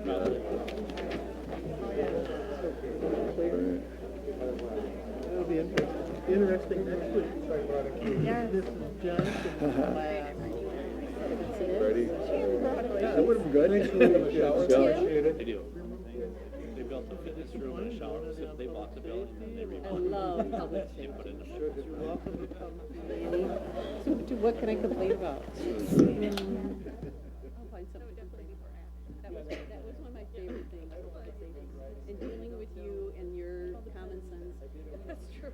It'll be interesting next week. Yes. This is Jonathan. Ready? Yeah, that would have been good. Thanks for the shower. They do. They built a fitness room and a shower. So they bought the building and then they I remodeled love it. public They put in the You're welcome to come. So what can I complain about? I'll find something to complain about. That was one of my favorite things, in dealing with you and your common sense. That's true.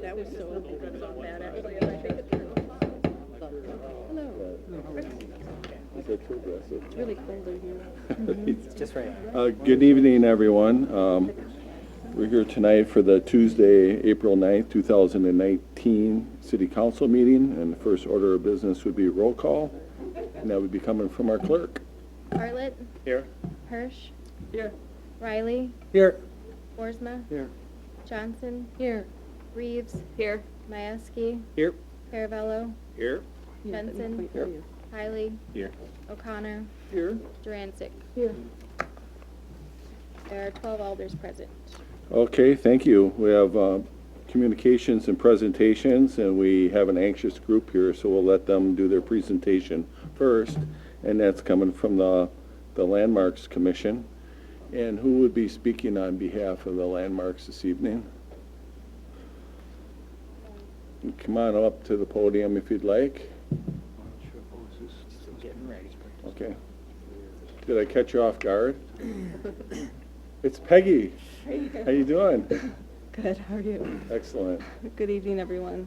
That was so bad, actually. Hello. Is that too aggressive? It's really cold in here. It's just right. Good evening, everyone. We're here tonight for the Tuesday, April 9th, 2019 City Council meeting, and the first order of business would be roll call, and that would be coming from our clerk. Bartlett. Here. Hirsch. Here. Riley. Here. Boersma. Here. Johnson. Here. Reeves. Here. Majewski. Here. Caravello. Here. Benson. Here. Hiley. Here. O'Connor. Here. Durancic. Here. There are 12 alders present. Okay, thank you. We have communications and presentations, and we have an anxious group here, so we'll let them do their presentation first, and that's coming from the Landmarks Commission. And who would be speaking on behalf of the Landmarks this evening? Come on up to the podium if you'd like. Still getting ready. Okay. Did I catch you off guard? It's Peggy. How you doing? Good, how are you? Excellent. Good evening, everyone.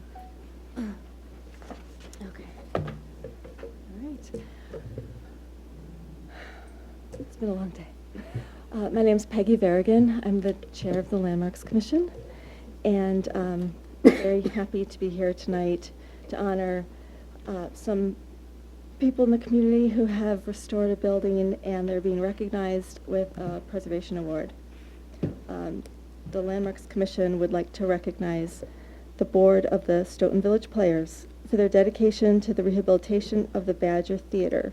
Okay. All right. It's been a long day. My name's Peggy Varigan. I'm the chair of the Landmarks Commission, and very happy to be here tonight to honor some people in the community who have restored a building, and they're being recognized with a preservation award. The Landmarks Commission would like to recognize the board of the Stoughton Village Players for their dedication to the rehabilitation of the Badger Theater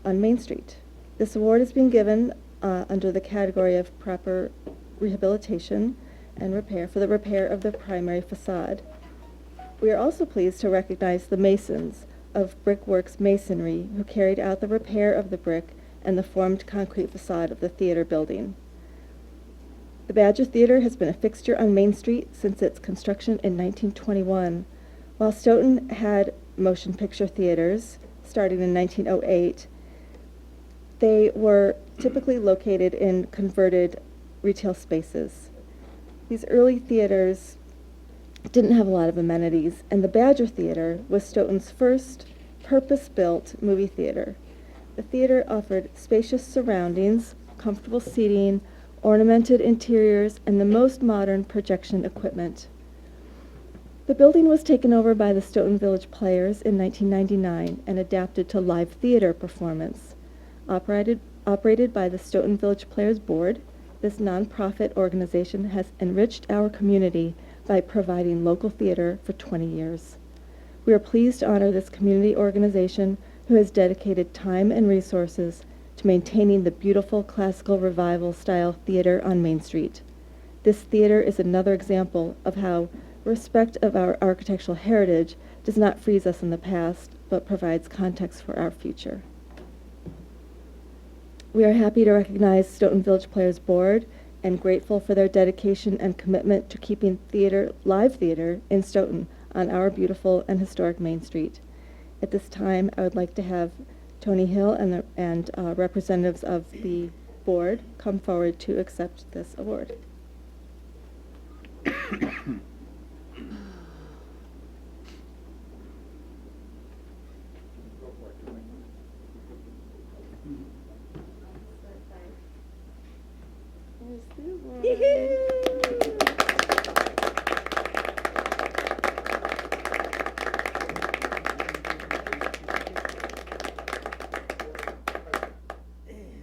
on Main Street. This award is being given under the category of proper rehabilitation and repair for the repair of the primary facade. We are also pleased to recognize the masons of Brickworks Masonry who carried out the repair of the brick and the formed concrete facade of the theater building. The Badger Theater has been a fixture on Main Street since its construction in 1921. While Stoughton had motion picture theaters starting in 1908, they were typically located in converted retail spaces. These early theaters didn't have a lot of amenities, and the Badger Theater was Stoughton's first purpose-built movie theater. The theater offered spacious surroundings, comfortable seating, ornamented interiors, and the most modern projection equipment. The building was taken over by the Stoughton Village Players in 1999 and adapted to live theater performance. Operated by the Stoughton Village Players Board, this nonprofit organization has enriched our community by providing local theater for 20 years. We are pleased to honor this community organization who has dedicated time and resources to maintaining the beautiful classical revival style theater on Main Street. This theater is another example of how respect of our architectural heritage does not freeze us in the past, but provides context for our future. We are happy to recognize Stoughton Village Players Board and grateful for their dedication and commitment to keeping live theater in Stoughton on our beautiful and historic Main Street. At this time, I would like to have Tony Hill and representatives of the board come forward to accept this award.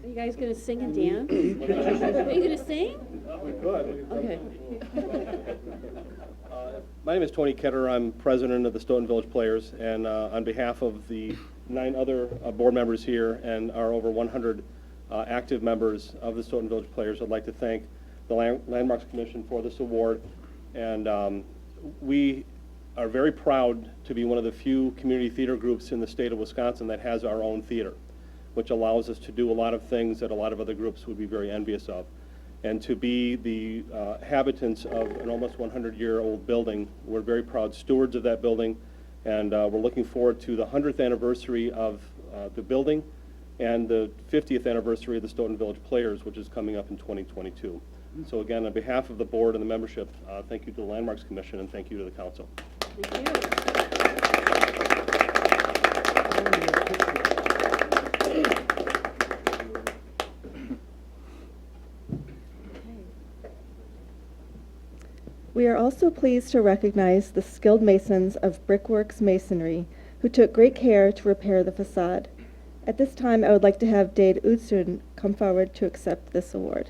Are you guys gonna sing and dance? Are you gonna sing? We could. Okay. My name is Tony Ketter. I'm president of the Stoughton Village Players, and on behalf of the 9 other board members here and our over 100 active members of the Stoughton Village Players, I'd like to thank the Landmarks Commission for this award. And we are very proud to be one of the few community theater groups in the state of Wisconsin that has our own theater, which allows us to do a lot of things that a lot of other groups would be very envious of. And to be the habitants of an almost 100-year-old building, we're very proud stewards of that building, and we're looking forward to the 100th anniversary of the building and the 50th anniversary of the Stoughton Village Players, which is coming up in 2022. So again, on behalf of the board and the membership, thank you to the Landmarks Commission and thank you to the council. We are also pleased to recognize the skilled masons of Brickworks Masonry who took great care to repair the facade. At this time, I would like to have Dade Utzun come forward to accept this award.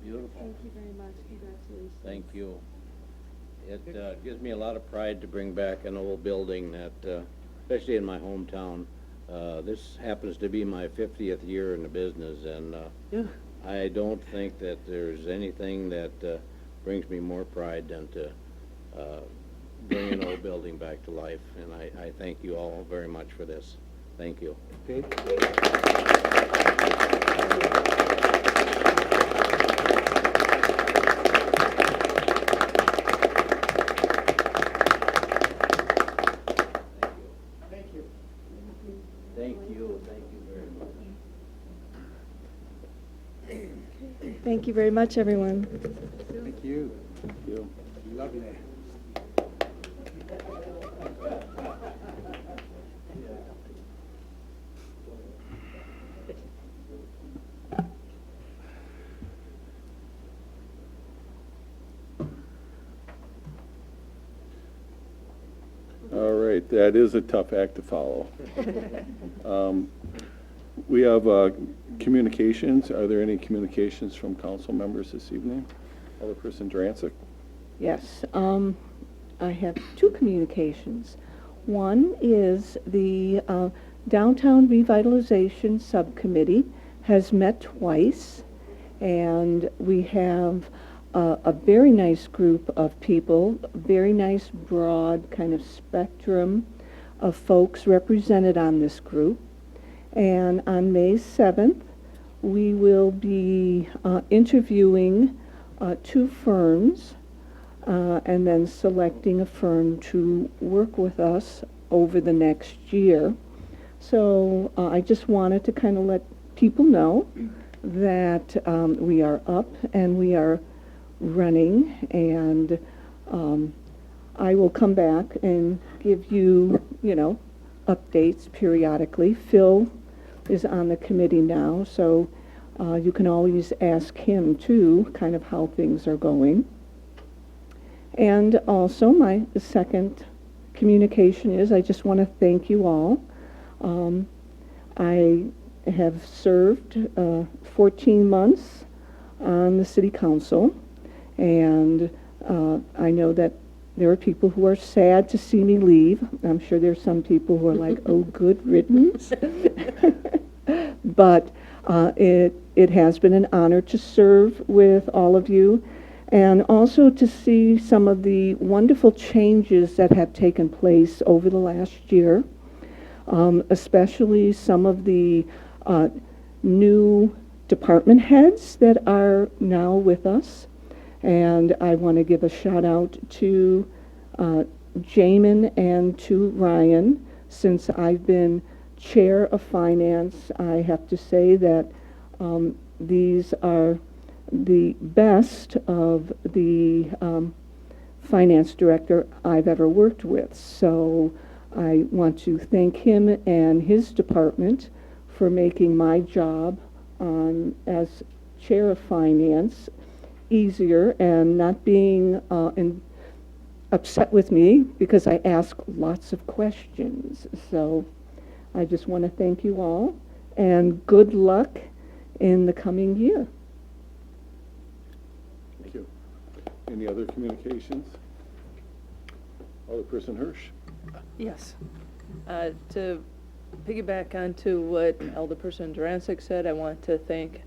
Beautiful. Thank you very much. Congratulations. Thank you. It gives me a lot of pride to bring back an old building that, especially in my hometown. This happens to be my 50th year in the business, and I don't think that there's anything that brings me more pride than to bring an old building back to life. And I thank you all very much for this. Thank you. Thank you very much, everyone. Thank you. Thank you. Lovely. All right, that is a tough act to follow. We have communications. Are there any communications from council members this evening? Alderperson Drancic? Yes, I have two communications. One is the Downtown Revitalization Subcommittee has met twice, and we have a very nice group of people, a very nice broad kind of spectrum of folks represented on this group. And on May 7th, we will be interviewing 2 firms and then selecting a firm to work with us over the next year. So I just wanted to kind of let people know that we are up and we are running, and I will come back and give you, updates periodically. Phil is on the committee now, so you can always ask him too, kind of how things are going. And also my second communication is I just want to thank you all. I have served 14 months on the city council, and I know that there are people who are sad to see me leave. I'm sure there's some people who are like, oh, good riddance. But it has been an honor to serve with all of you, and also to see some of the wonderful changes that have taken place over the last year, especially some of the new department heads that are now with us. And I want to give a shout out to Jamin and to Ryan. Since I've been chair of finance, I have to say that these are the best of the finance director I've ever worked with. So I want to thank him and his department for making my job as chair of finance easier and not being upset with me because I ask lots of questions. So I just want to thank you all and good luck in the coming year. Thank you. Any other communications? Alderperson Hirsch. Yes. To piggyback onto what Alderperson Durancic said, I want to thank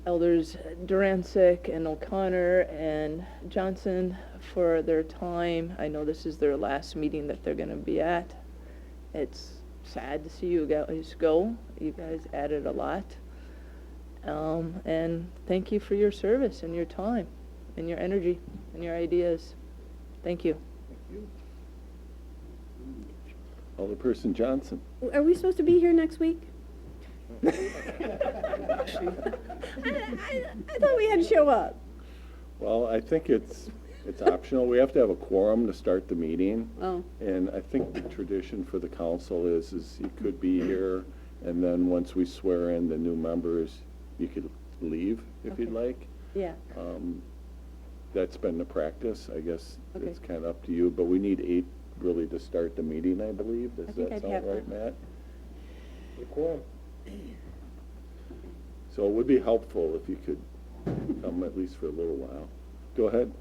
Elders Durancic and O'Connor and Johnson for their time. I know this is their last meeting that they're going to be at. It's sad to see you guys go. You guys added a lot. And thank you for your service and your time and your energy and your ideas. Thank you. Alderperson Johnson. Are we supposed to be here next week? I thought we had to show up. Well, I think it's optional. We have to have a quorum to start the meeting. Oh. And I think the tradition for the council is you could be here, and then once we swear in the new members, you could leave if you'd like. Yeah. That's been the practice. I guess Okay. it's kind of up to you, but we need 8 really to start the meeting, I believe. Does think that I'd sound have right, that. Matt? So it would be helpful if you could come at least for a little while. Go ahead.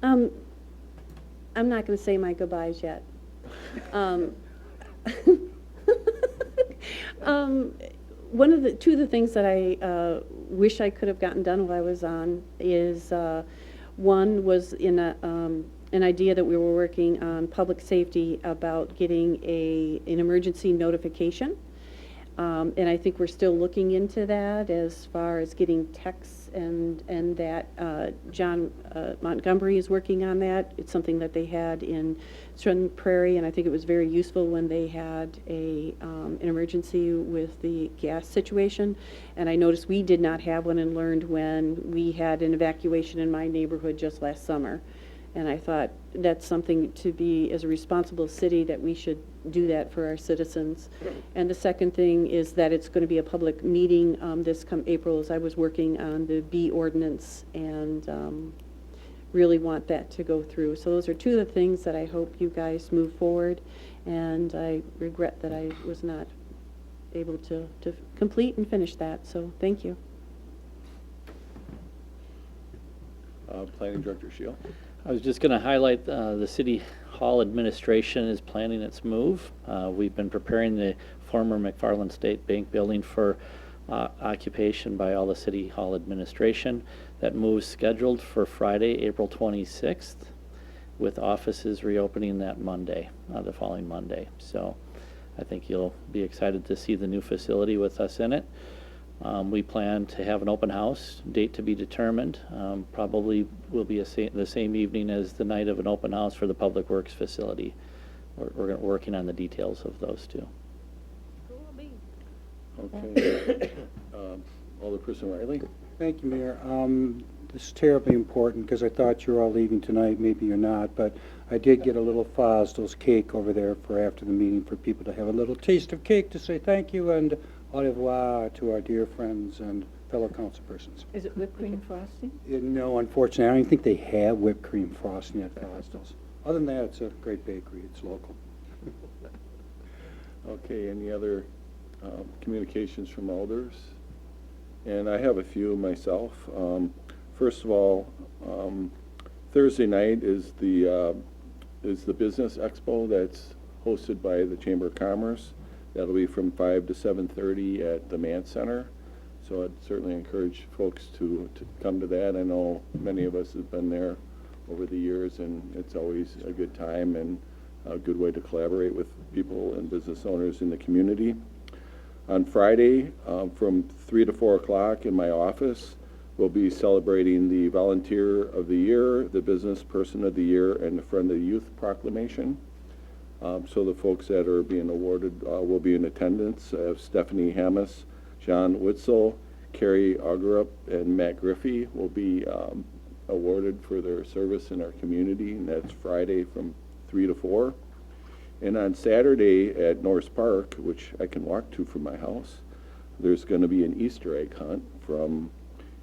I'm not going to say my goodbyes yet. Two of the things that I wish I could have gotten done while I was on is one was in an idea that we were working on public safety about getting an emergency notification. And I think we're still looking into that as far as getting texts and that John Montgomery is working on that. It's something that they had in Stoughton Prairie, and I think it was very useful when they had an emergency with the gas situation. And I noticed we did not have one and learned when we had an evacuation in my neighborhood just last summer. And I thought that's something to be, as a responsible city, that we should do that for our citizens. And the second thing is that it's going to be a public meeting this come April, as I was working on the B ordinance and really want that to go through. So those are two of the things that I hope you guys move forward. And I regret that I was not able to complete and finish that. So thank you. Planning Director Shield. I was just going to highlight the City Hall administration is planning its move. We've been preparing the former McFarland State Bank building for occupation by all the City Hall administration. That move is scheduled for Friday, April 26th, with offices reopening that Monday, the following Monday. So I think you'll be excited to see the new facility with us in it. We plan to have an open house, date to be determined. Probably will be the same evening as the night of an open house for the Public Works facility. We're working on the details of those two. Okay. Alderperson Riley. Thank you, Mayor. This is terribly important because I thought you were all leaving tonight. Maybe you're not, but I did get a little Fosdell's cake over there for after the meeting for people to have a little taste of cake to say thank you and au revoir to our dear friends and fellow councilpersons. Is it whipped cream frosting? No, unfortunately, I don't even think they have whipped cream frosting at Fosdell's. Other than that, it's a great bakery. It's local. Okay, any other communications from elders? And I have a few myself. First of all, Thursday night is the Business Expo that's hosted by the Chamber of Commerce. That'll be from 5 to 7:30 at the Mann Center. So I'd certainly encourage folks to come to that. I know many of us have been there over the years, and it's always a good time and a good way to collaborate with people and business owners in the community. On Friday, from 3 to 4 o'clock in my office, we'll be celebrating the Volunteer of the Year, the Business Person of the Year, and the Friend of the Youth proclamation. So the folks that are being awarded will be in attendance. Stephanie Hammes, John Witzel, Carrie Augerup, and Matt Griffey will be awarded for their service in our community, and that's Friday from 3 to 4. And on Saturday at Norris Park, which I can walk to from my house, there's going to be an Easter egg hunt from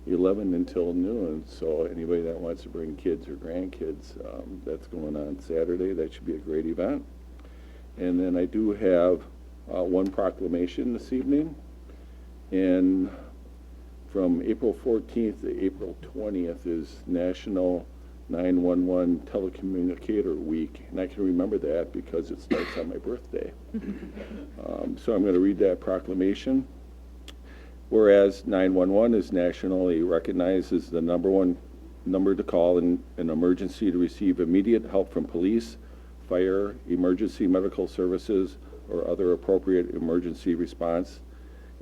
11 until noon. So anybody that wants to bring kids or grandkids, that's going on Saturday. That should be a great event. And then I do have one proclamation this evening. And from April 14th to April 20th is National 911 Telecommunicator Week, and I can remember that because it starts on my birthday. So I'm going to read that proclamation. Whereas 911 is nationally recognized as the #1 number to call in an emergency to receive immediate help from police, fire, emergency medical services, or other appropriate emergency response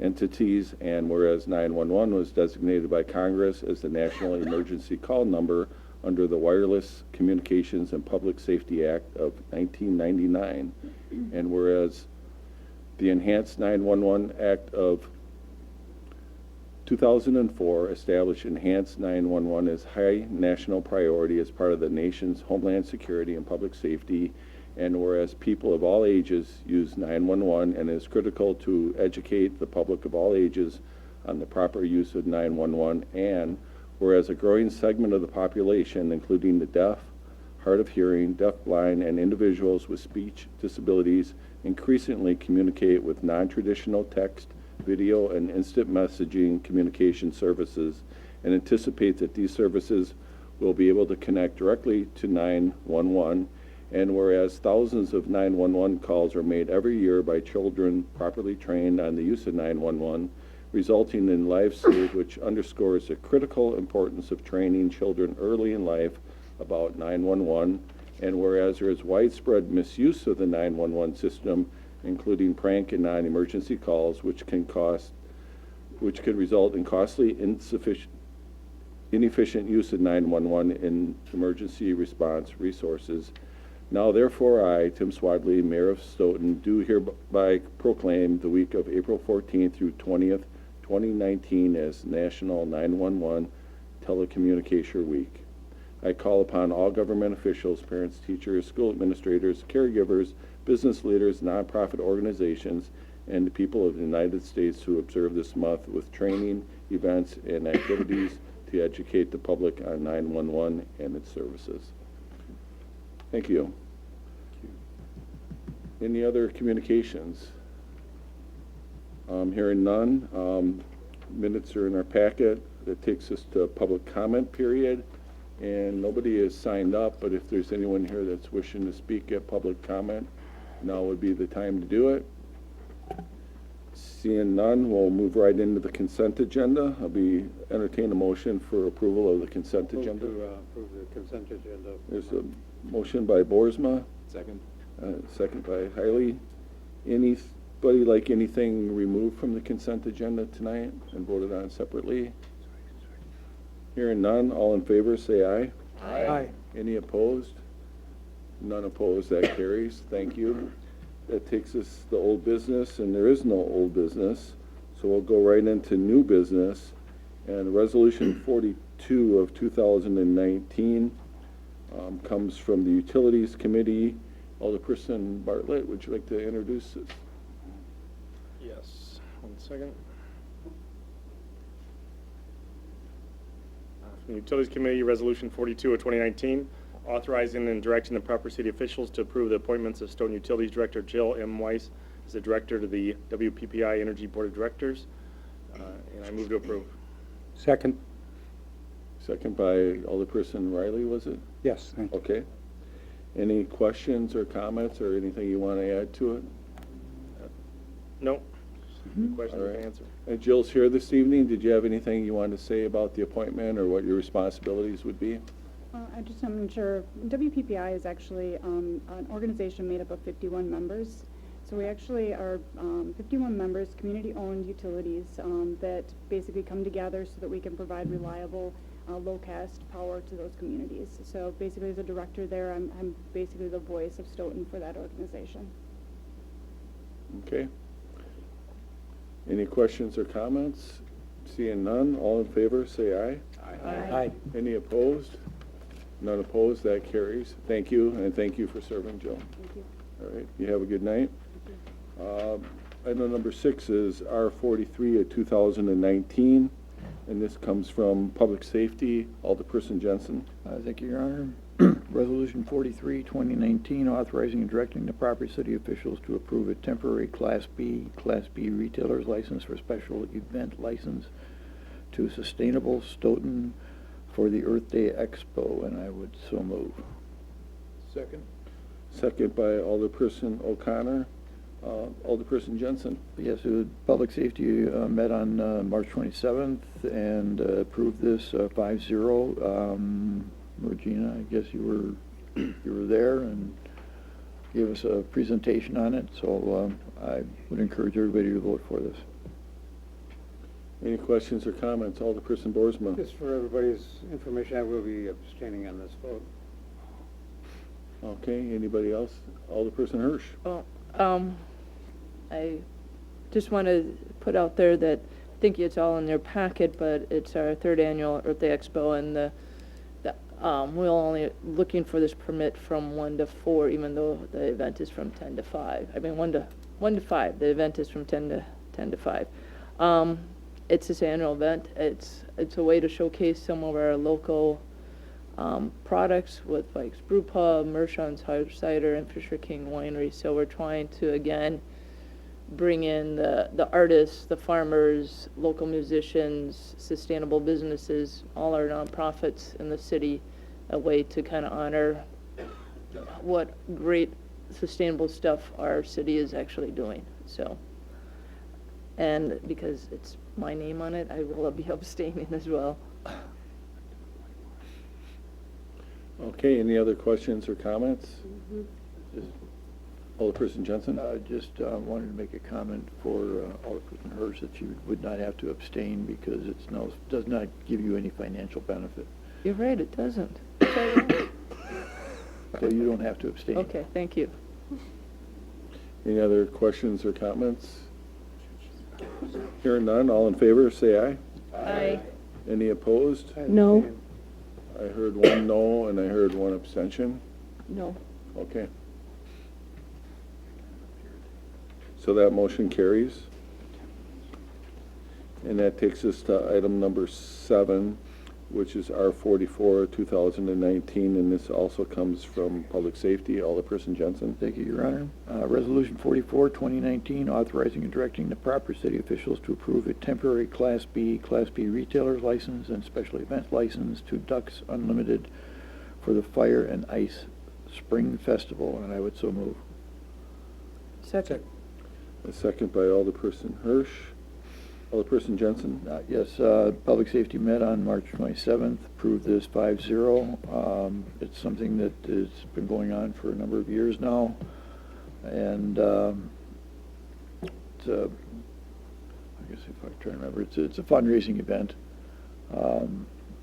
entities, and whereas 911 was designated by Congress as the national emergency call number under the Wireless Communications and Public Safety Act of 1999, and whereas the Enhanced 911 Act of 2004 established Enhanced 911 as high national priority as part of the nation's homeland security and public safety, and whereas people of all ages use 911 and it is critical to educate the public of all ages on the proper use of 911, and whereas a growing segment of the population, including the deaf, hard of hearing, deafblind, and individuals with speech disabilities, increasingly communicate with non-traditional text, video, and instant messaging communication services, and anticipate that these services will be able to connect directly to 911, and whereas thousands of 911 calls are made every year by children properly trained on the use of 911, resulting in lives saved, which underscores the critical importance of training children early in life about 911, and whereas there is widespread misuse of the 911 system, including prank and non-emergency calls, which can result in costly, inefficient use of 911 in emergency response resources. Now, therefore, I, Tim Swadley, Mayor of Stoughton, do hereby proclaim the week of April 14th through 20th, 2019 as National 911 Telecommunication Week. I call upon all government officials, parents, teachers, school administrators, caregivers, business leaders, nonprofit organizations, and the people of the United States to observe this month with training, events, and activities to educate the public on 911 and its services. Thank you. Any other communications? Hearing none. Minutes are in our packet. That takes us to public comment period. And nobody has signed up, but if there's anyone here that's wishing to speak at public comment, now would be the time to do it. Seeing none, we'll move right into the consent agenda. I'll be entertain a motion for approval of the consent agenda. Move to approve the consent agenda. There's a motion by Boersma, Second. second by Hiley. Anybody like anything removed from the consent agenda tonight and voted on separately? Hearing none, all in favor say aye. Aye. Any opposed? None opposed, that carries. Thank you. That takes us to old business, and there is no old business, so we'll go right into new business. And Resolution 42 of 2019 comes from the Utilities Committee. Alderperson Bartlett, would you like to introduce this? Yes, 1 second. From the Utilities Committee, Resolution 42 of 2019, authorizing and directing the proper city officials to approve the appointments of Stoughton Utilities Director Jill M. Weiss as the Director to the WPPI Energy Board of Directors, and I move to approve. Second. Second by Alderperson Riley, was it? Yes, thank you. Okay. Any questions or comments or anything you want to add to it? No. Questions All or right. answer? Jill's here this evening. Did you have anything you wanted to say about the appointment or what your responsibilities would be? I just am sure WPPI is actually an organization made up of 51 members. So we actually are 51 members, community-owned utilities that basically come together so that we can provide reliable, low-cost power to those communities. So basically, as a director there, I'm basically the voice of Stoughton for that organization. Okay. Any questions or comments? Seeing none, all in favor, say aye. Aye. Any opposed? None opposed, that carries. Thank you, and thank you for serving, Jill. Thank you. All right, you have a good night. Item number 6 is R43 of 2019, and this comes from Public Safety, Alderperson Jensen. Thank you, Your Honor. Resolution 43, 2019, authorizing and directing the proper city officials to approve a temporary Class B retailer's license for special event license to Sustainable Stoughton for the Earth Day Expo, and I would so move. Second. Second by Alderperson O'Connor. Alderperson Jensen. Yes, Public Safety met on March 27th and approved this 5-0. Regina, I guess you were there and gave us a presentation on it, so I would encourage everybody to vote for this. Any questions or comments? Alderperson Boersma. Just for everybody's information, I will be abstaining on this vote. Okay, anybody else? Alderperson Hirsch. Well, I just want to put out there that I think it's all in their packet, but it's our third annual Earth Day Expo, and we're only looking for this permit from 1 to 4, even though the event is from 10 to 5. I mean, 1 to 5. The event is from 10 to 5. It's this annual event. It's a way to showcase some of our local products with like Brew Pub, Mershon's Hard Cider, and Fisher King Winery. So we're trying to, again, bring in the artists, the farmers, local musicians, sustainable businesses, all our nonprofits in the city, a way to kind of honor what great sustainable stuff our city is actually doing. So, and because it's my name on it, I will be abstaining as well. Okay, any other questions or comments? Alderperson Jensen. Just wanted to make a comment for Alderperson Hirsch that you would not have to abstain because it does not give you any financial benefit. You're right, it doesn't. So you don't have to abstain. Okay, thank you. Any other questions or comments? Hearing none, all in favor, say aye. Aye. Any opposed? I No. abstain. I heard one no, and I heard one abstention. No. Okay. So that motion carries. And that takes us to item number 7, which is R44, 2019, and this also comes from Public Safety. Alderperson Jensen. Thank you, Your Honor. Resolution 44, 2019, authorizing and directing the proper city officials to approve a temporary Class B retailer's license and special event license to Ducks Unlimited for the Fire and Ice Spring Festival, and I would so move. Second. A second by Alderperson Hirsch. Alderperson Jensen. Yes, Public Safety met on March 27th, approved this 5-0. It's something that has been going on for a number of years now, and it's I guess if I try to remember, it's a fundraising event.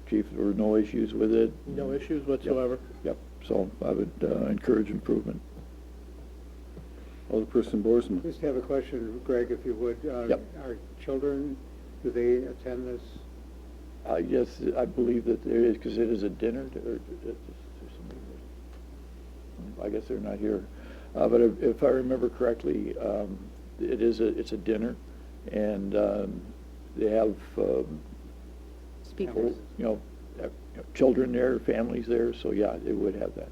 Chief, there were no issues with it. No issues whatsoever. Yep, so I would encourage improvement. Alderperson Boersma. Just have a question, Greg, if you would. Yep. Our children, do they attend this? Yes, I believe that there is, because it is a dinner, I guess they're not here. But if I remember correctly, it's a dinner, and they have, Speakers. children there, families there, so yeah, they would have that.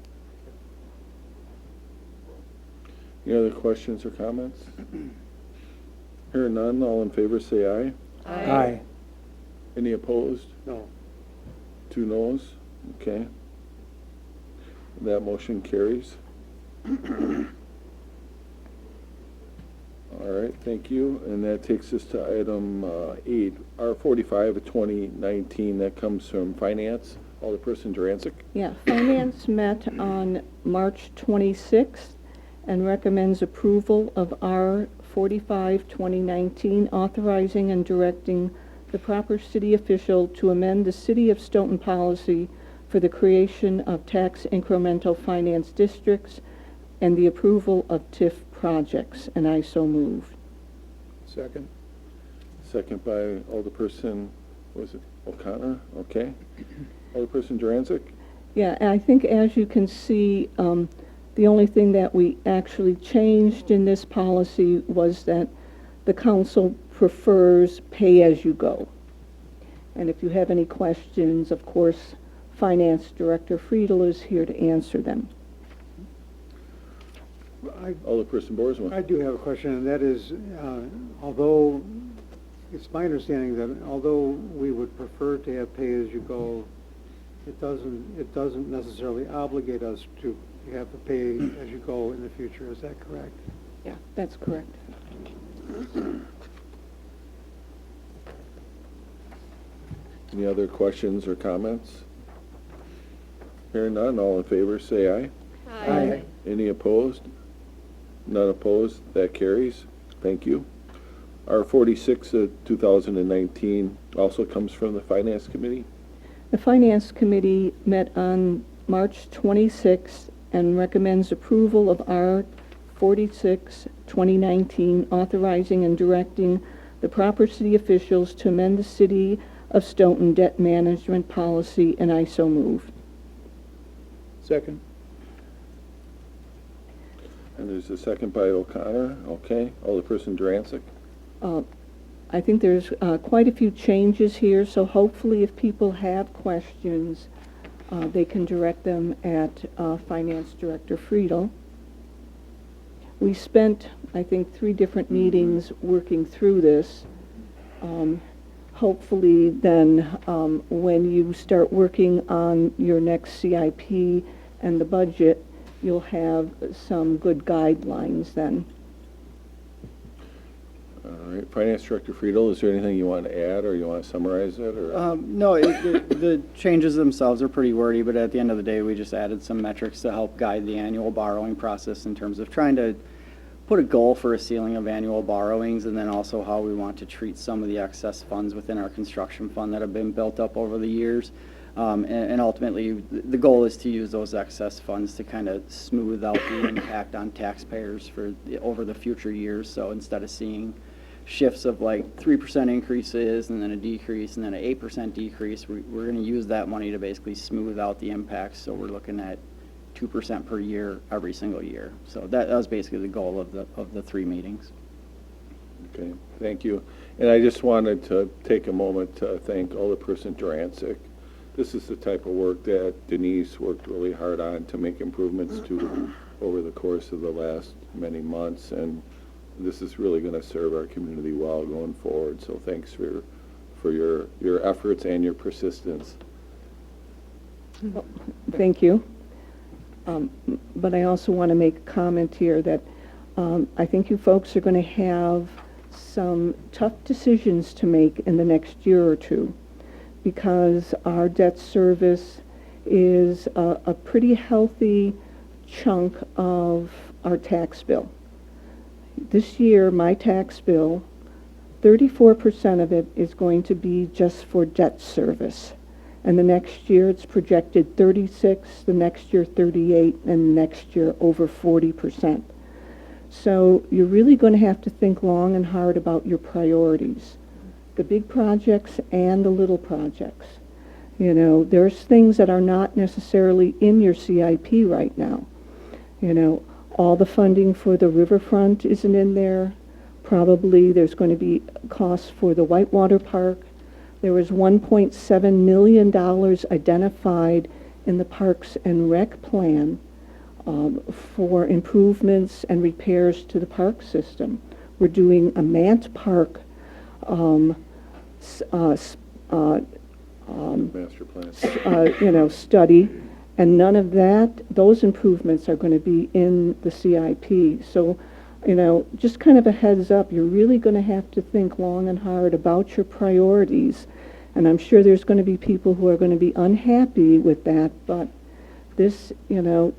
Any other questions or comments? Hearing none, all in favor say aye. Aye. Any opposed? No. 2 noes? Okay. That motion carries. All right, thank you. And that takes us to item 8, R45 of 2019. That comes from Finance. Alderperson Durancic. Yeah, Finance met on March 26th and recommends approval of R45, 2019, authorizing and directing the proper city official to amend the City of Stoughton policy for the creation of tax incremental finance districts and the approval of TIF projects, and I so move. Second. Second by Alderperson, was it O'Connor? Okay. Alderperson Durancic. Yeah, and I think as you can see, the only thing that we actually changed in this policy was that the council prefers pay-as-you-go. And if you have any questions, of course, Finance Director Friedel is here to answer them. Alderperson Boersma. I do have a question, and that is, although it's my understanding that although we would prefer to have pay-as-you-go, it doesn't necessarily obligate us to have the pay-as-you-go in the future. Is that correct? Yeah, that's correct. Any other questions or comments? Hearing none, all in favor, say aye. Aye. Any opposed? None opposed, that carries. Thank you. R46 2019 also comes from the Finance Committee. The Finance Committee met on March 26th and recommends approval of R46, 2019, authorizing and directing the proper city officials to amend the City of Stoughton debt management policy, and I so move. Second. And there's a second by O'Connor. Okay. Alderperson Dransick. I think there's quite a few changes here, so hopefully if people have questions, they can direct them at Finance Director Friedel. We spent, I think, 3 different meetings working through this. Hopefully then, when you start working on your next CIP and the budget, you'll have some good guidelines then. All right. Finance Director Friedel, is there anything you want to add or you want to summarize it? Or? No, the changes themselves are pretty wordy, but at the end of the day, we just added some metrics to help guide the annual borrowing process in terms of trying to put a goal for a ceiling of annual borrowings, and then also how we want to treat some of the excess funds within our construction fund that have been built up over the years. And ultimately, the goal is to use those excess funds to kind of smooth out the impact on taxpayers over the future years. So instead of seeing shifts of like 3% increases and then a decrease and then an 8% decrease, we're going to use that money to basically smooth out the impacts. So we're looking at 2% per year every single year. So that was basically the goal of the 3 meetings. Okay, thank you. And I just wanted to take a moment to thank Alderperson Dransick. This is the type of work that Denise worked really hard on to make improvements to over the course of the last many months, and this is really going to serve our community well going forward. So thanks for your efforts and your persistence. Well, thank you. But I also want to make a comment here that I think you folks are going to have some tough decisions to make in the next year or two, because our debt service is a pretty healthy chunk of our tax bill. This year, my tax bill, 34% of it is going to be just for debt service. And the next year, it's projected 36, the next year 38, and the next year over 40%. So you're really going to have to think long and hard about your priorities, the big projects and the little projects. You know, there's things that are not necessarily in your CIP right now. You know, all the funding for the riverfront isn't in there. Probably there's going to be costs for the Whitewater Park. There was $1.7 million identified in the Parks and Rec plan for improvements and repairs to the park system. We're doing a Mant Park Master plan. Study, and none of those improvements are going to be in the CIP. So, just kind of a heads up, you're really going to have to think long and hard about your priorities. And I'm sure there's going to be people who are going to be unhappy with that, but this, you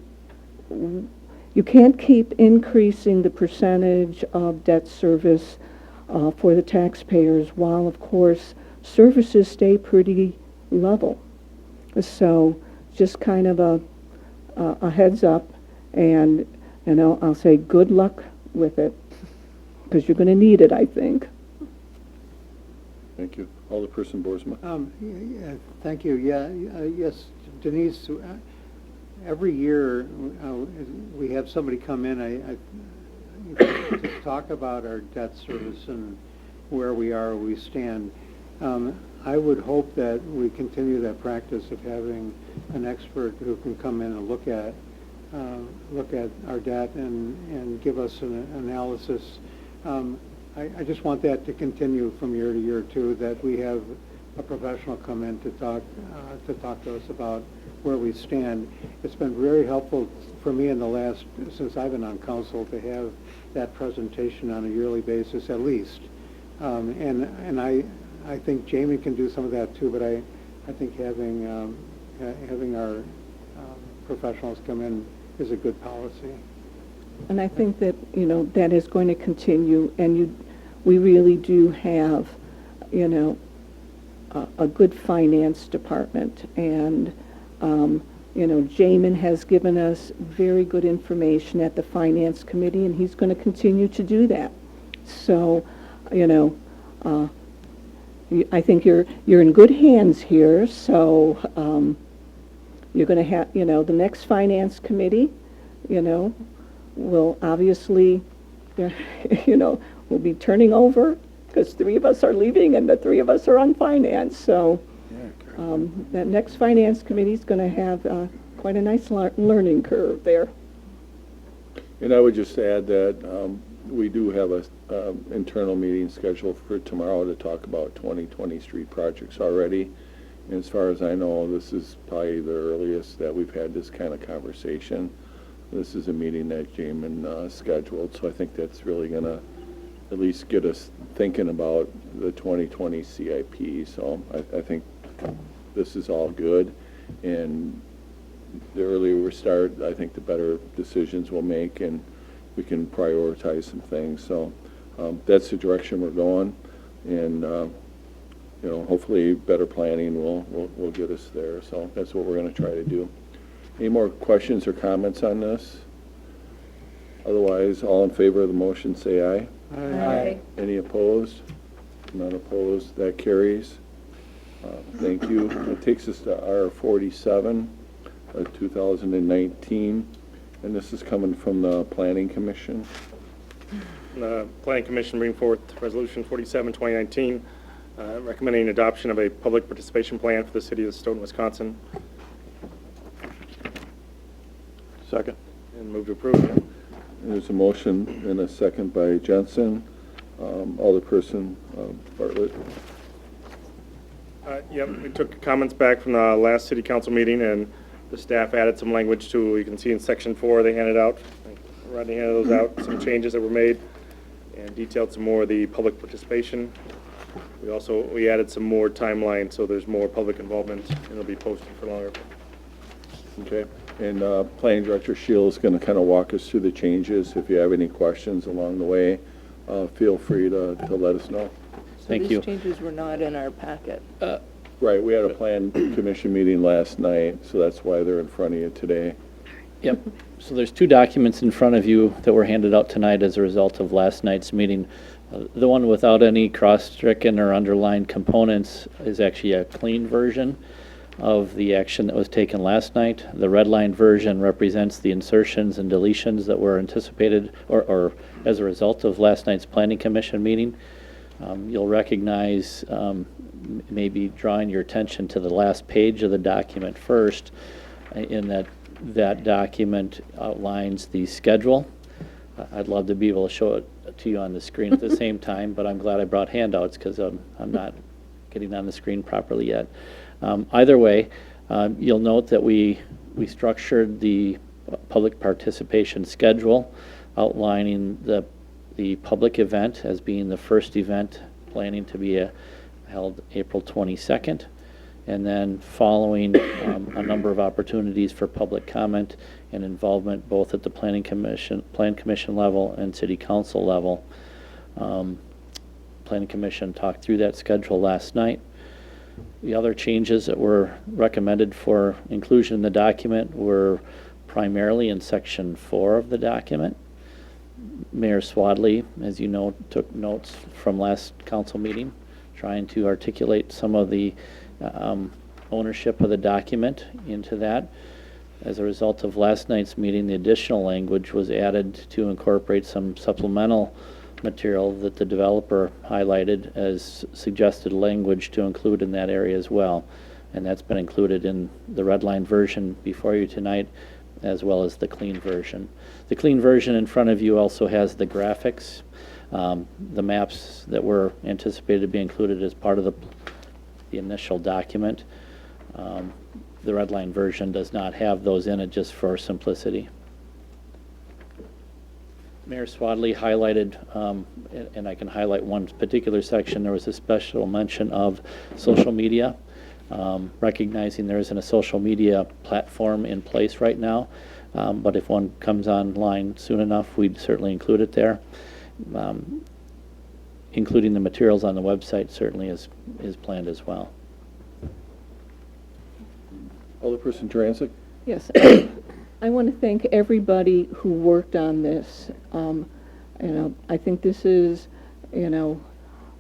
can't keep increasing the percentage of debt service for the taxpayers while, of course, services stay pretty level. So just kind of a heads up, and, I'll say good luck with it, because you're going to need it, I think. Thank you. Alderperson Boersma. Thank you. Yes, Denise, every year we have somebody come in to talk about our debt service and where we stand. I would hope that we continue that practice of having an expert who can come in and look at our debt and give us an analysis. I just want that to continue from year to year too, that we have a professional come in to talk to us about where we stand. It's been very helpful for me since I've been on council, to have that presentation on a yearly basis at least. And I think Jamie can do some of that too, but I think having our professionals come in is a good policy. And I think that, that is going to continue, and we really do have, a good finance department. And, Jamin has given us very good information at the Finance Committee, and he's going to continue to do that. So, I think you're in good hands here. So you're going to have, the next Finance Committee, will obviously, will be turning over, because 3 of us are leaving and the 3 of us are on finance. So that next Finance Committee is going to have quite a nice learning curve there. And I would just add that we do have a internal meeting scheduled for tomorrow to talk about 2020 street projects already. And as far as I know, this is probably the earliest that we've had this kind of conversation. This is a meeting that Jamin scheduled, so I think that's really going to at least get us thinking about the 2020 CIP. So I think this is all good, and the earlier we start, I think the better decisions we'll make, and we can prioritize some things. So that's the direction we're going, and hopefully better planning will get us there. So that's what we're going to try to do. Any more questions or comments on this? Otherwise, all in favor of the motion, say aye. Aye. Any opposed? None opposed. That carries. Thank you. It takes us to R47, 2019, and this is coming from the Planning Commission. The Planning Commission bring forth Resolution 47, 2019, recommending adoption of a public participation plan for the city of Stoughton, Wisconsin. Second. And move to approve. There's a motion and a second by Jensen. Alderperson Bartlett. Yep, we took comments back from the last city council meeting, and the staff added some language to, you can see in section 4, they handed out, Rodney handed those out, some changes that were made, and detailed some more of the public participation. We added some more timeline, so there's more public involvement, and it'll be posted for longer. Okay. And Planning Director Shields is going to kind of walk us through the changes. If you have any questions along the way, feel free to let us know. So Thank these you. changes were not in our packet. Right, we had a Plan Commission meeting last night, so that's why they're in front of you today. Yep. So there's 2 documents in front of you that were handed out tonight as a result of last night's meeting. The one without any cross-stricken or underlined components is actually a clean version of the action that was taken last night. The redlined version represents the insertions and deletions that were anticipated or as a result of last night's Planning Commission meeting. You'll recognize maybe drawing your attention to the last page of the document first, in that document outlines the schedule. I'd love to be able to show it to you on the screen at the same time, but I'm glad I brought handouts because I'm not getting on the screen properly yet. Either way, you'll note that we structured the public participation schedule outlining the public event as being the first event planning to be held April 22nd, and then following a number of opportunities for public comment and involvement both at the Plan Commission level and City Council level. Planning Commission talked through that schedule last night. The other changes that were recommended for inclusion in the document were primarily in section 4 of the document. Mayor Swadley, as you know, took notes from last council meeting, trying to articulate some of the ownership of the document into that. As a result of last night's meeting, the additional language was added to incorporate some supplemental material that the developer highlighted as suggested language to include in that area as well. And that's been included in the redline version before you tonight, as well as the clean version. The clean version in front of you also has the graphics The maps that were anticipated to be included as part of the initial document. The red line version does not have those in it, just for simplicity. Mayor Swadley highlighted, and I can highlight one particular section, there was a special mention of social media, recognizing there isn't a social media platform in place right now, but if one comes online soon enough, we'd certainly include it there. Including the materials on the website certainly is planned as well. Alderperson Dransick? Yes. I want to thank everybody who worked on this. I think this is,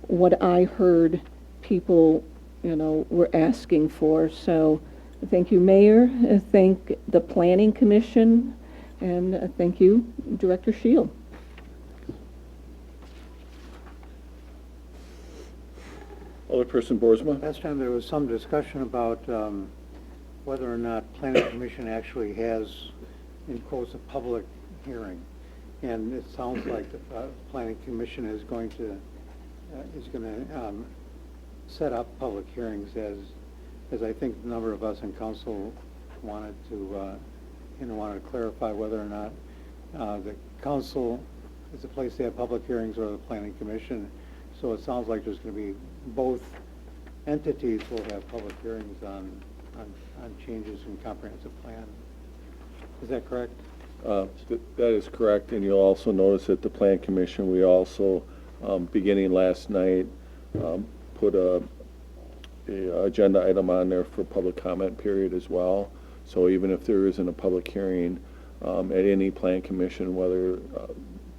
what I heard people, were asking for. So thank you, Mayor. Thank the Planning Commission. And thank you, Director Shield. Alderperson Boersma? Last time there was some discussion about whether or not Planning Commission actually has, in quotes, a public hearing. And it sounds like the Planning Commission is going to set up public hearings as I think a number of us in council wanted to clarify whether or not the council is a place to have public hearings or the Planning Commission. So it sounds like there's going to be both entities will have public hearings on changes in comprehensive plan. Is that correct? That is correct, and you'll also notice at the Plan Commission, we also, beginning last night, put a agenda item on there for public comment period as well. So even if there isn't a public hearing at any Plan Commission, whether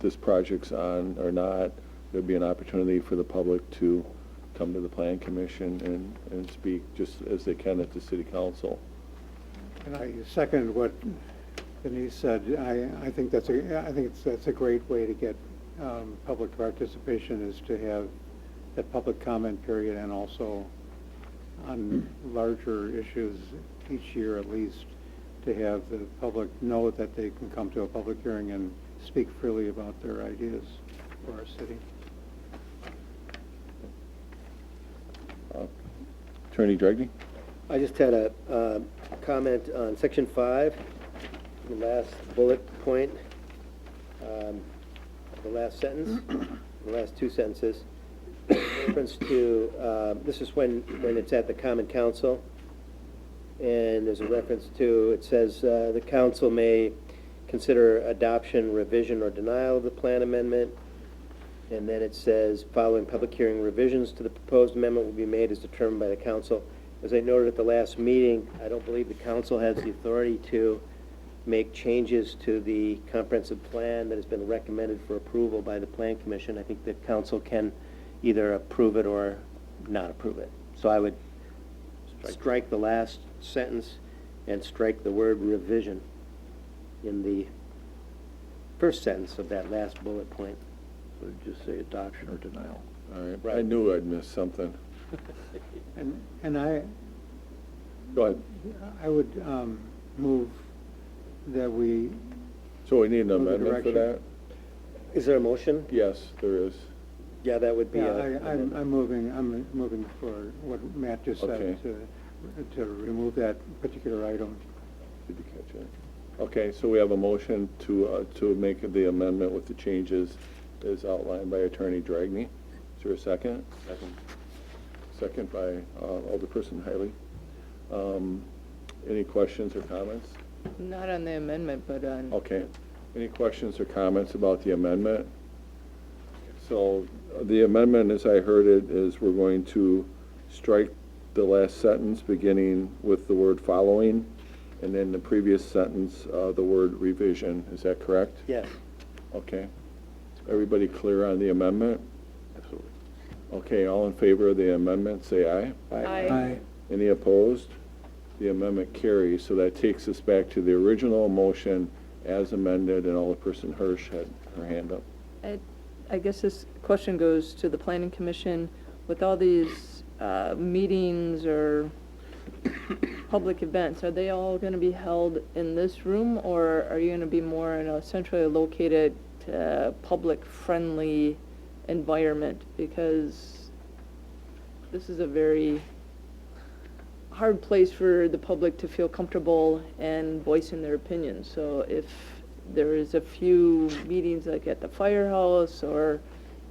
this project's on or not, there'd be an opportunity for the public to come to the Plan Commission and speak just as they can at the City Council. And I second what Denise said. I think that's a great way to get public participation, is to have that public comment period, and also on larger issues each year at least, to have the public know that they can come to a public hearing and speak freely about their ideas for our city. Attorney Dragney? I just had a comment on section 5, the last bullet point, the last sentence, the last two sentences. Reference to, this is when it's at the Common Council, and there's a reference to, it says, the council may consider adoption, revision, or denial of the plan amendment. And then it says, following public hearing, revisions to the proposed amendment will be made as determined by the council. As I noted at the last meeting, I don't believe the council has the authority to make changes to the comprehensive plan that has been recommended for approval by the Plan Commission. I think the council can either approve it or not approve it. So I would strike the last sentence and strike the word revision in the first sentence of that last bullet point. So just say adoption or denial. All right. Right. I knew I'd missed something. And I Go ahead. would move that we, So we need an Move the amendment for direction. that? Is there a motion? Yes, there is. Yeah, that would be I'm moving for what Matt just Okay. said, to remove that particular item. Did you catch it? Okay, so we have a motion to make the amendment with the changes as outlined by Attorney Dragney. Is there a second? Second. Second by Alderperson Hiley. Any questions or comments? Not on the amendment, but on. Okay. Any questions or comments about the amendment? So the amendment, as I heard it, is we're going to strike the last sentence beginning with the word following, and then the previous sentence, the word revision. Is that correct? Yes. Okay. Everybody clear on the amendment? Absolutely. Okay, all in favor of the amendment, say aye. Aye. Any opposed? The amendment carries, so that takes us back to the original motion as amended, and Alderperson Hirsch had her hand up. I guess this question goes to the Planning Commission. With all these meetings or public events, are they all going to be held in this room, or are you going to be more in a centrally located, public-friendly environment, because this is a very hard place for the public to feel comfortable and voicing their opinions. So if there is a few meetings like at the firehouse or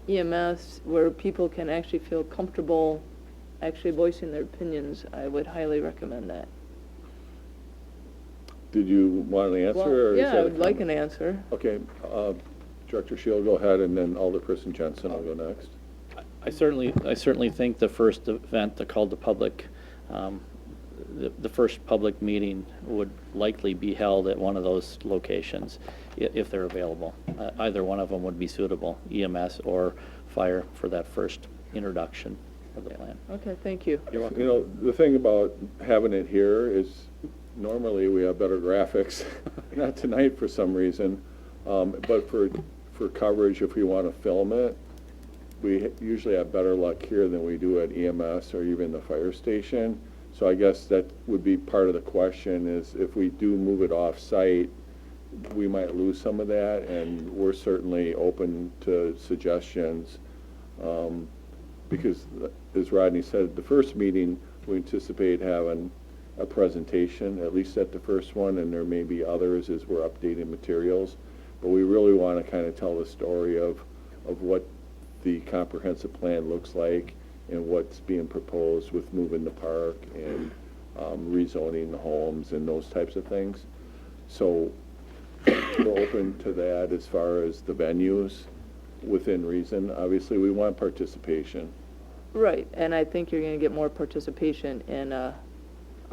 EMS where people can actually feel comfortable actually voicing their opinions, I would highly recommend that. Did you want an answer? Well, or is yeah, that I a would like comment? an answer. Okay, Director Shield, go ahead, and then Alderperson Jensen will go next. I certainly think the first event, called the public, the first public meeting would likely be held at one of those locations if they're available. Either one of them would be suitable, EMS or fire, for that first introduction of the plan. Okay, thank you. You know, the thing about having it here is normally we have better graphics, not tonight for some reason, but for coverage, if we want to film it, we usually have better luck here than we do at EMS or even the fire station. So I guess that would be part of the question, is if we do move it off-site, we might lose some of that, and we're certainly open to suggestions. Because, as Rodney said, the first meeting, we anticipate having a presentation, at least at the first one, and there may be others as we're updating materials. But we really want to kind of tell the story of what the comprehensive plan looks like and what's being proposed with moving the park and rezoning the homes and those types of things. So we're open to that as far as the venues within reason. Obviously, we want participation. Right, and I think you're going to get more participation in a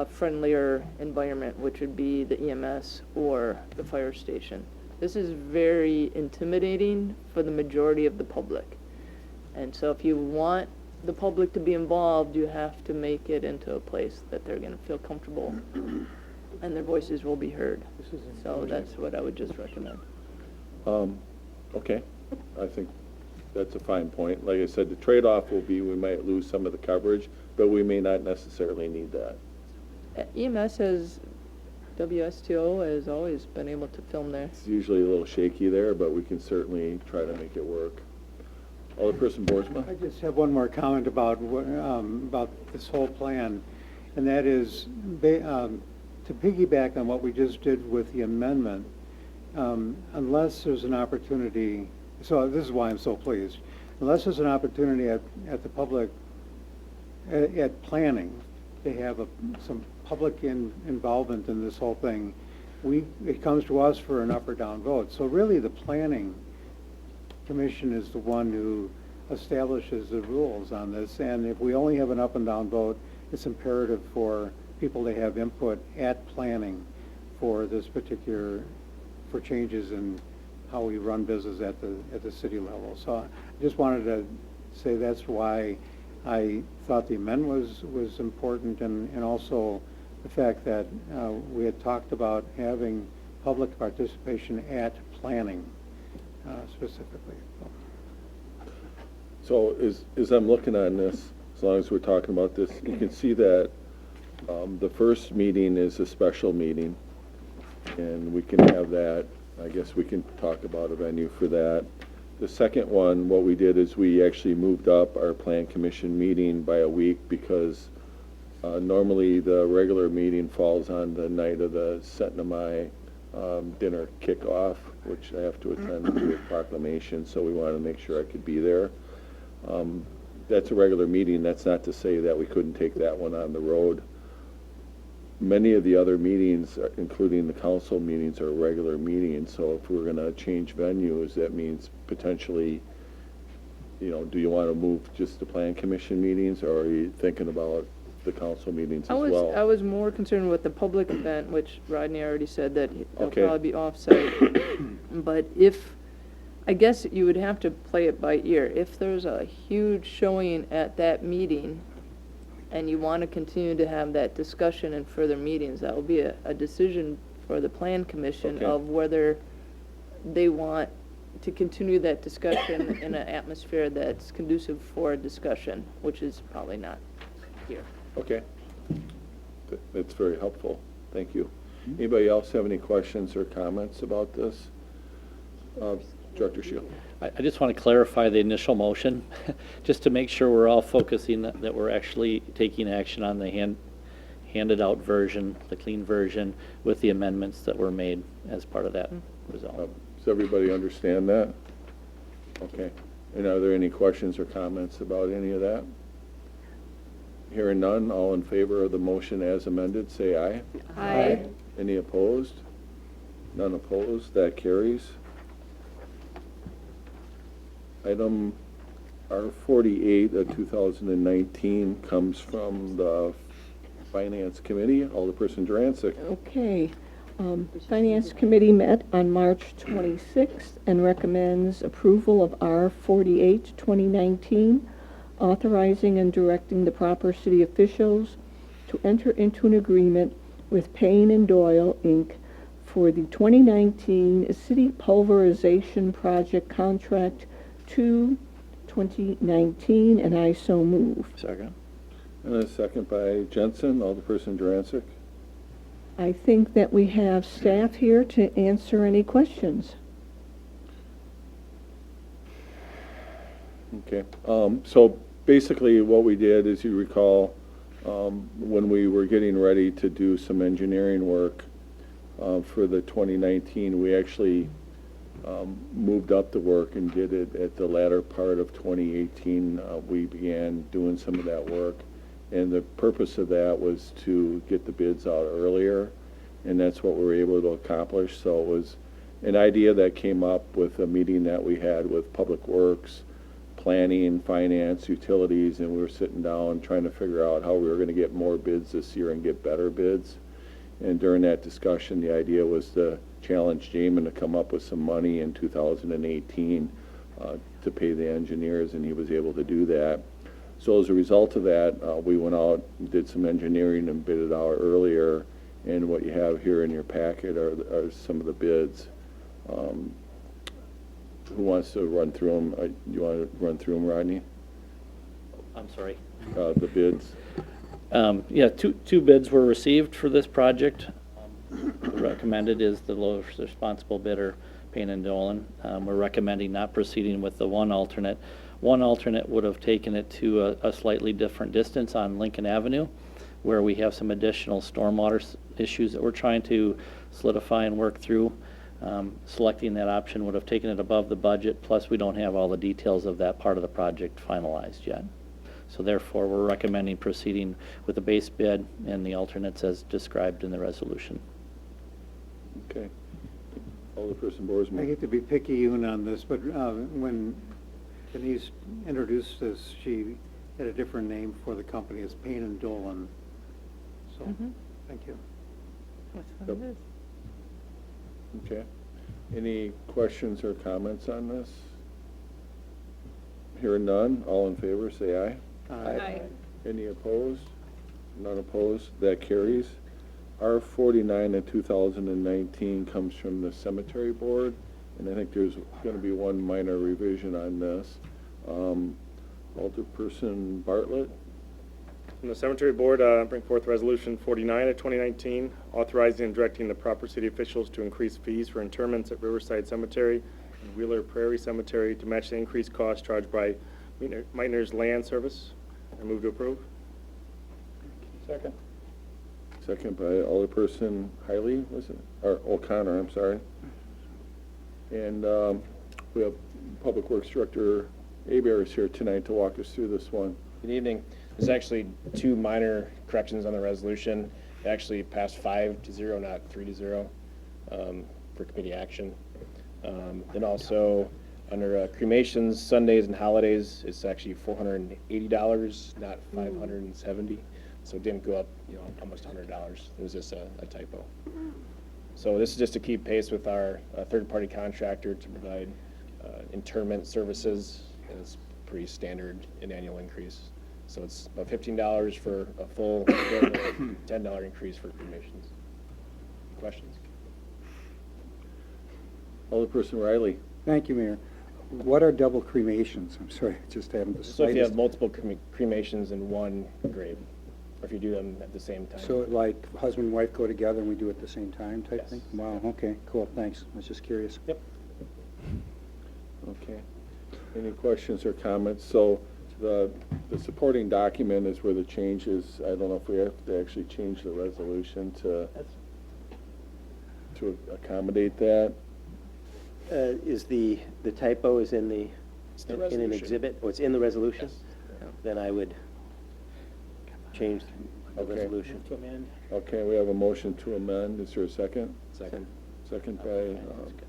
friendlier environment, which would be the EMS or the fire station. This is very intimidating for the majority of the public. And so if you want the public to be involved, you have to make it into a place that they're going to feel comfortable and their voices will be heard. So that's what I would just recommend. Okay, I think that's a fine point. Like I said, the trade-off will be we might lose some of the coverage, but we may not necessarily need that. EMS has, WSTO has always been able to film there. It's usually a little shaky there, but we can certainly try to make it work. Alderperson Boersma? I just have one more comment about this whole plan, and that is, to piggyback on what we just did with the amendment, unless there's an opportunity, so this is why I'm so pleased, unless there's an opportunity at the public, at planning, to have some public involvement in this whole thing, it comes to us for an up or down vote. So really the planning commission is the one who establishes the rules on this, and if we only have an up and down vote, it's imperative for people to have input at planning for this particular, for changes in how we run business at the city level. So I just wanted to say that's why I thought the amendment was important, and also the fact that we had talked about having public participation at planning specifically. So as I'm looking on this, as long as we're talking about this, you can see that the first meeting is a special meeting, and we can have that. I guess we can talk about a venue for that. The second one, what we did is we actually moved up our Plan Commission meeting by a week because normally the regular meeting falls on the night of the Sentinel dinner kickoff, which I have to attend to do a proclamation, so we wanted to make sure I could be there. That's a regular meeting. That's not to say that we couldn't take that one on the road. Many of the other meetings, including the council meetings, are regular meetings, so if we're going to change venues, that means potentially, do you want to move just the Plan Commission meetings, or are you thinking about the council meetings as well? I was more concerned with the public event, which Rodney already said that it'll Okay. probably be off-site. But I guess you would have to play it by ear. If there's a huge showing at that meeting and you want to continue to have that discussion in further meetings, that will be a decision for the Plan Commission Okay. of whether they want to continue that discussion in an atmosphere that's conducive for a discussion, which is probably not here. Okay. That's very helpful. Thank you. Anybody else have any questions or comments about this? Director Shield. I just want to clarify the initial motion, just to make sure we're all focusing that we're actually taking action on the handed out version, the clean version, with the amendments that were made as part of that result. Does everybody understand that? Okay. And are there any questions or comments about any of that? Hearing none, all in favor of the motion as amended, say aye. Aye. Any opposed? None opposed, that carries. Item R48 of 2019 comes from the Finance Committee. Alderperson Dransick. Okay. Finance Committee met on March 26th and recommends approval of R48, 2019, authorizing and directing the proper city officials to enter into an agreement with Payne and Doyle, Inc. for the 2019 City Pulverization Project Contract 2019, and I so move. Second. And a second by Jensen. Alderperson Dransick. I think that we have staff here to answer any questions. Okay. So basically what we did, as you recall, when we were getting ready to do some engineering work for the 2019, we actually moved up the work and did it at the latter part of 2018. We began doing some of that work. And the purpose of that was to get the bids out earlier, and that's what we were able to accomplish. So it was an idea that came up with a meeting that we had with Public Works, Planning, Finance, Utilities, and we were sitting down trying to figure out how we were going to get more bids this year and get better bids. And during that discussion, the idea was to challenge Jamin to come up with some money in 2018 to pay the engineers, and he was able to do that. So as a result of that, we went out and did some engineering and bid it out earlier. And what you have here in your packet are some of the bids. Who wants to run through them? You want to run through them, Rodney? I'm sorry. The bids. Yeah, two bids were received for this project. The recommended is the lowest responsible bidder, Payne and Dolan. We're recommending not proceeding with the one alternate. One alternate would have taken it to a slightly different distance on Lincoln Avenue, where we have some additional stormwater issues that we're trying to solidify and work through. Selecting that option would have taken it above the budget, plus we don't have all the details of that part of the project finalized yet. So therefore, we're recommending proceeding with the base bid and the alternates as described in the resolution. Okay. Alderperson I Boersma. hate to be picky-un on this, but when Denise introduced this, she had a different name for the company. It's Payne and Dolan. So, thank you. Yep. Okay. Any questions or comments on this? Hearing none, all in favor, say aye. Aye. Any opposed? None opposed, that carries. R49 in 2019 comes from the Cemetery Board, and I think there's going to be one minor revision on this. Alderperson Bartlett. From the Cemetery Board, bring forth Resolution 49 of 2019, authorizing and directing the proper city officials to increase fees for interments at Riverside Cemetery and Wheeler Prairie Cemetery to match the increased cost charged by Meitner's Land Service. I move to approve. Second. Second by Alderperson Hiley, was it? Or O'Connor, I'm sorry. And we have Public Works Director Hebert is here tonight to walk us through this one. Good evening. There's actually two minor corrections on the resolution. It actually passed 5-0, not 3-0, for committee action. Then also, under cremations, Sundays, and holidays, it's actually $480, not $570. So it didn't go up, almost $100. It was just a typo. So this is just to keep pace with our third-party contractor to provide interment services, and it's pretty standard an annual increase. So it's about $15 for a full bill, $10 increase for cremations. Questions? Alderperson Riley. Thank you, Mayor. What are double cremations? I'm sorry, I just haven't the So if you have slightest. multiple cremations in one grave, or if you do them at the same time. So like husband and wife go together and we do it at the same time type Yes. thing? Wow, okay, cool, thanks. I was just curious. Yep. Okay. Any questions or comments? So the supporting document is where the change is. I don't know if we have to actually change the resolution to accommodate that. Is the typo is in the, the in an resolution. exhibit, or it's in the resolution? Then I would change the Okay. resolution. Okay, we have a motion to amend. Is there a second? Second. Second by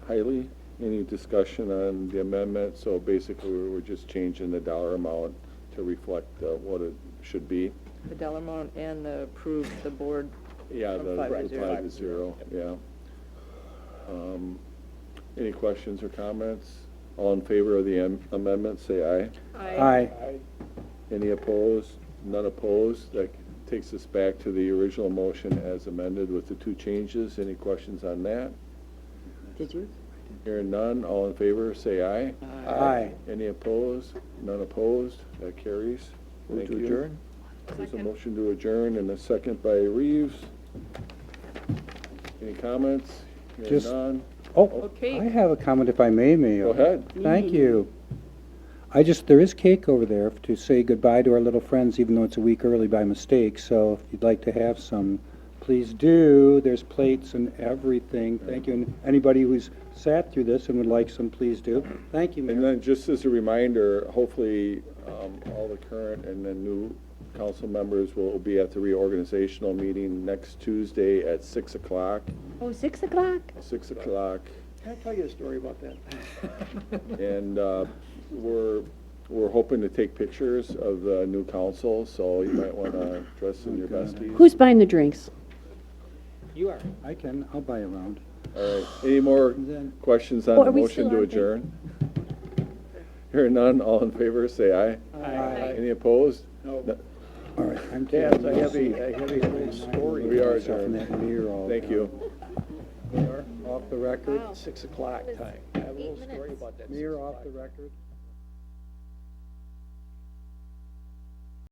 Hiley. Any discussion on the amendment? So basically, we're just changing the dollar amount to reflect what it should be. The dollar amount and approve the board Yeah, from the 5 to the 0. 5 to 0, yeah. Any questions or comments? All in favor of the amendment, say aye. Aye. Any opposed? None opposed? That takes us back to the original motion as amended with the 2 changes. Any questions on that? Did you? Hearing none, all in favor, say aye. Aye. Any opposed? None opposed? That carries. Move Thank to you. adjourn? There's a motion to adjourn and a second by Reeves. Any comments? Hearing Just- none. Oh, Okay. I have a comment if I may, Mayor. Go ahead. Thank you. There is cake over there to say goodbye to our little friends, even though it's a week early by mistake. So if you'd like to have some, please do. There's plates and everything. Thank you. And anybody who's sat through this and would like some, please do. Thank you, And Mayor. then just as a reminder, hopefully, all the current and the new council members will be at the reorganizational meeting next Tuesday at 6 o'clock. Oh, 6 o'clock? 6 o'clock. Can I tell you a story about that? And we're hoping to take pictures of the new council, so you might want to dress in your besties. Who's buying the drinks? I'll buy a round. All right. Any more Then- questions Oh, on are the we motion still to on adjourn? Hearing none, all in favor, say aye. Aye. Any opposed? All right. I'm Tabs, I have a little story. We are Myself in adjourned. that mirror all Thank the you. time. Off the record. 6 o'clock time. I have a little story about that. 6 Mirror off o'clock. the record.